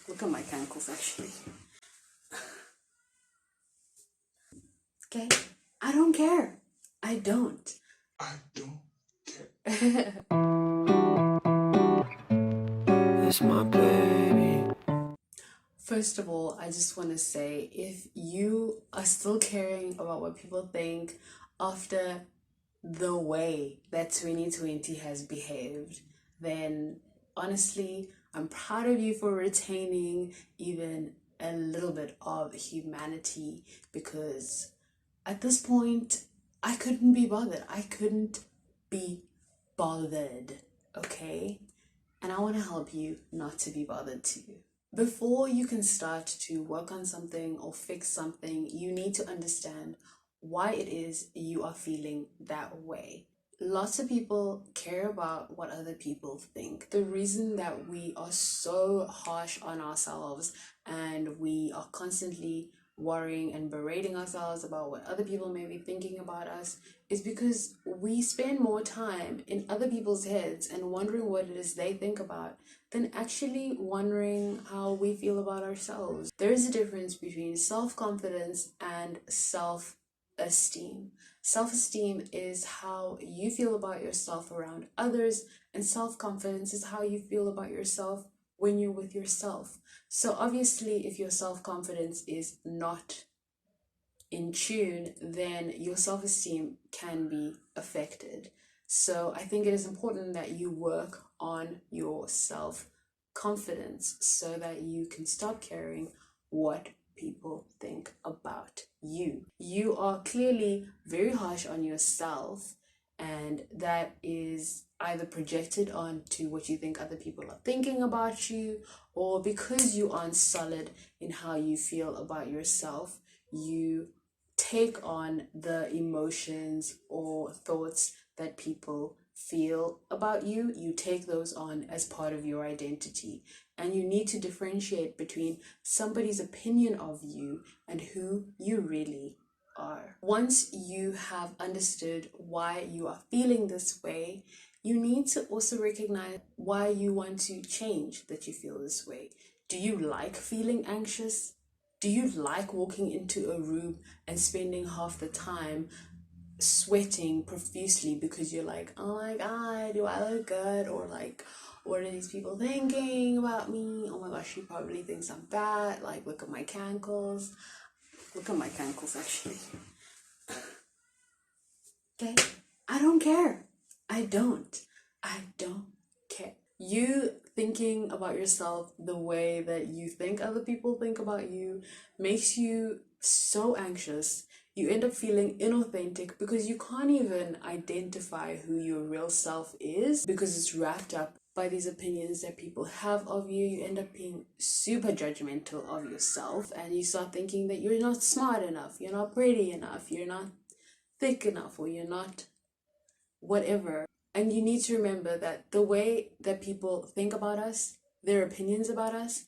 Look at my cankles, actually. Okay? I don't care. I don't. I don't care. It's my baby. First of all, I just want to say, if you are still caring about what people think after the way that 2020 has behaved, then honestly, I'm proud of you for retaining even a little bit of humanity, because at this point, I couldn't be bothered. I couldn't be bothered, okay? And I want to help you not to be bothered too. Before you can start to work on something or fix something, you need to understand why it is you are feeling that way. Lots of people care about what other people think. The reason that we are so harsh on ourselves and we are constantly worrying and berating ourselves about what other people may be thinking about us is because we spend more time in other people's heads and wondering what it is they think about than actually wondering how we feel about ourselves. There is a difference between self-confidence and self-esteem. Self-esteem is how you feel about yourself around others, and self-confidence is how you feel about yourself when you're with yourself. So obviously, if your self-confidence is not in tune, then your self-esteem can be affected. So I think it is important that you work on your self-confidence so that you can stop caring what people think about you. You are clearly very harsh on yourself, and that is either projected onto what you think other people are thinking about you, or because you aren't solid in how you feel about yourself, you take on the emotions or thoughts that people feel about you. You take those on as part of your identity, and you need to differentiate between somebody's opinion of you and who you really are. Once you have understood why you are feeling this way, you need to also recognize why you want to change that you feel this way. Do you like feeling anxious? Do you like walking into a room and spending half the time sweating profusely because you're like, oh my god, do I look good? Or like, what are these people thinking about me? Oh my gosh, she probably thinks I'm fat. Like, look at my cankles. Look at my cankles, actually. Okay? I don't care. I don't care. You thinking about yourself the way that you think other people think about you makes you so anxious. You end up feeling inauthentic because you can't even identify who your real self is, because it's wrapped up by these opinions that people have of you. You end up being super judgmental of yourself, and you start thinking that you're not smart enough, you're not pretty enough, you're not thick enough, or you're not whatever. And you need to remember that the way that people think about us, their opinions about us,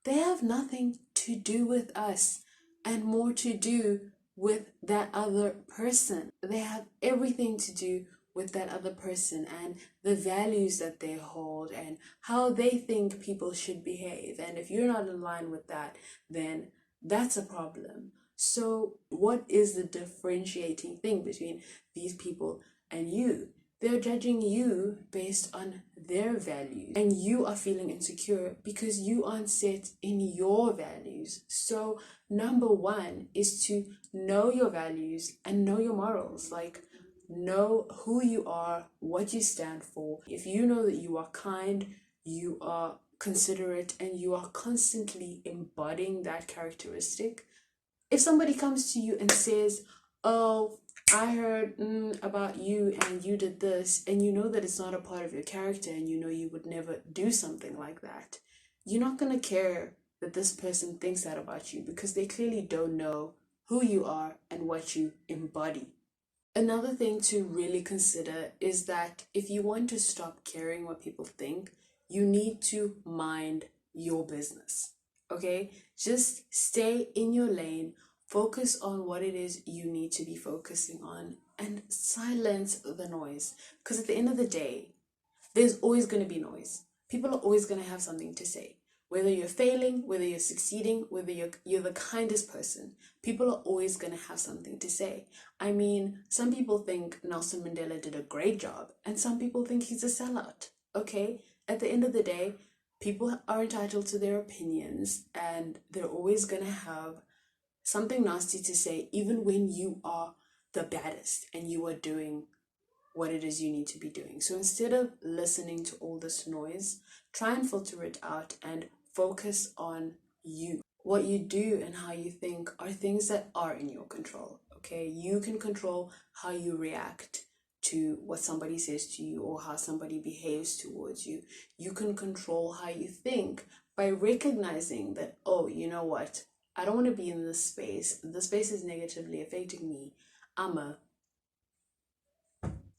they have nothing to do with us and more to do with that other person. They have everything to do with that other person and the values that they hold and how they think people should behave. And if you're not in line with that, then that's a problem. So what is the differentiating thing between these people and you? They're judging you based on their values, and you are feeling insecure because you aren't set in your values. So number one is to know your values and know your morals. Like, know who you are, what you stand for. If you know that you are kind, you are considerate, and you are constantly embodying that characteristic, if somebody comes to you and says, oh, I heard about you and you did this, and you know that it's not a part of your character and you know you would never do something like that, you're not going to care that this person thinks that about you, because they clearly don't know who you are and what you embody. Another thing to really consider is that if you want to stop caring what people think, you need to mind your business. Okay? Just stay in your lane, focus on what it is you need to be focusing on, and silence the noise. Because at the end of the day, there's always going to be noise. People are always going to have something to say. Whether you're failing, whether you're succeeding, whether you're the kindest person, people are always going to have something to say. I mean, some people think Nelson Mandela did a great job, and some people think he's a sellout. Okay? At the end of the day, people are entitled to their opinions, and they're always going to have something nasty to say, even when you are the baddest and you are doing what it is you need to be doing. So instead of listening to all this noise, try and filter it out and focus on you. What you do and how you think are things that are in your control. Okay, you can control how you react to what somebody says to you or how somebody behaves towards you. You can control how you think by recognizing that, oh, you know what? I don't want to be in this space. This space is negatively affecting me.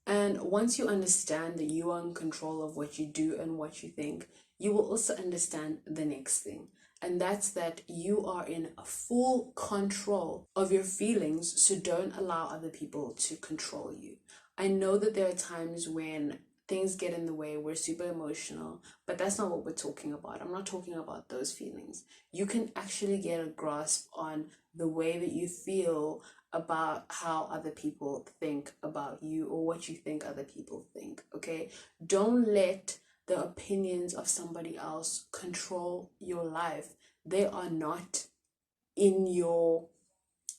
And once you understand that you are in control of what you do and what you think, you will also understand the next thing. And that's that you are in full control of your feelings, so don't allow other people to control you. I know that there are times when things get in the way, we're super emotional, but that's not what we're talking about. I'm not talking about those feelings. You can actually get a grasp on the way that you feel about how other people think about you or what you think other people think, okay? Don't let the opinions of somebody else control your life. They are not in your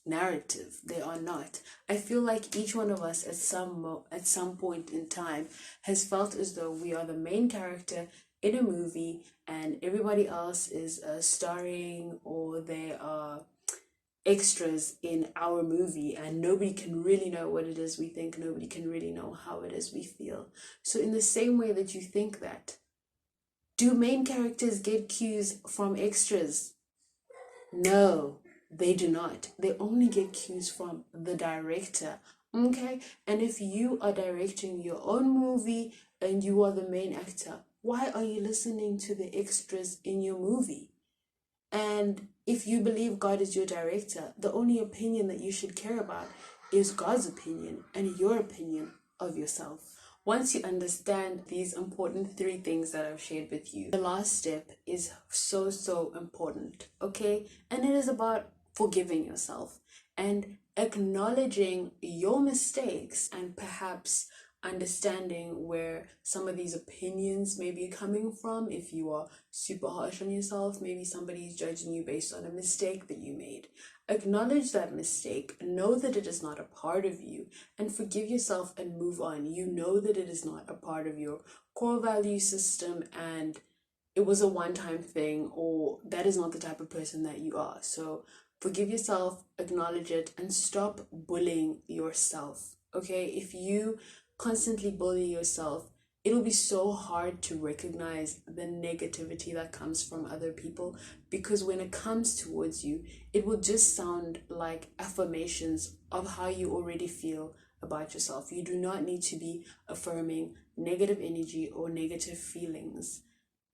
narrative. They are not. I feel like each one of us at some point in time has felt as though we are the main character in a movie and everybody else is starring or they are extras in our movie, and nobody can really know what it is we think. Nobody can really know how it is we feel. So in the same way that you think that, do main characters get cues from extras? No, they do not. They only get cues from the director. Okay? And if you are directing your own movie and you are the main actor, why are you listening to the extras in your movie? And if you believe God is your director, the only opinion that you should care about is God's opinion and your opinion of yourself. Once you understand these important 3 things that I've shared with you, the last step is so important, okay? And it is about forgiving yourself and acknowledging your mistakes and perhaps understanding where some of these opinions may be coming from. If you are super harsh on yourself, maybe somebody is judging you based on a mistake that you made. Acknowledge that mistake, know that it is not a part of you, and forgive yourself and move on. You know that it is not a part of your core value system and it was a one-time thing, or that is not the type of person that you are. So forgive yourself, acknowledge it, and stop bullying yourself. Okay, if you constantly bully yourself, it'll be so hard to recognize the negativity that comes from other people, because when it comes towards you, it will just sound like affirmations of how you already feel about yourself. You do not need to be affirming negative energy or negative feelings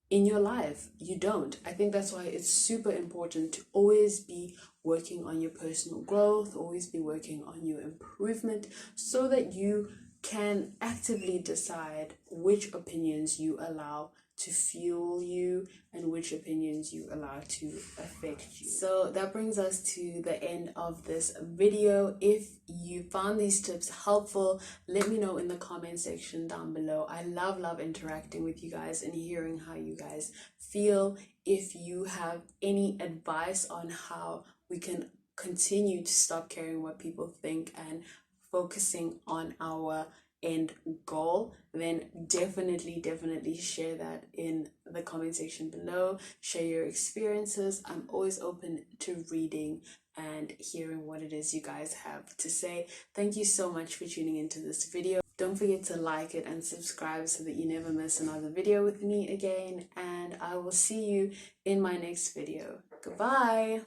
in your life. You don't. I think that's why it's super important to always be working on your personal growth, always be working on your improvement, so that you can actively decide which opinions you allow to fuel you and which opinions you allow to affect you. So that brings us to the end of this video. If you found these tips helpful, let me know in the comment section down below. I love interacting with you guys and hearing how you guys feel. If you have any advice on how we can continue to stop caring what people think and focusing on our end goal, then definitely share that in the comment section below. Share your experiences. I'm always open to reading and hearing what it is you guys have to say. Thank you so much for tuning into this video. Don't forget to like it and subscribe so that you never miss another video with me again, and I will see you in my next video. Goodbye.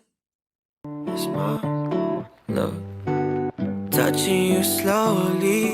It's my love, touching you slowly.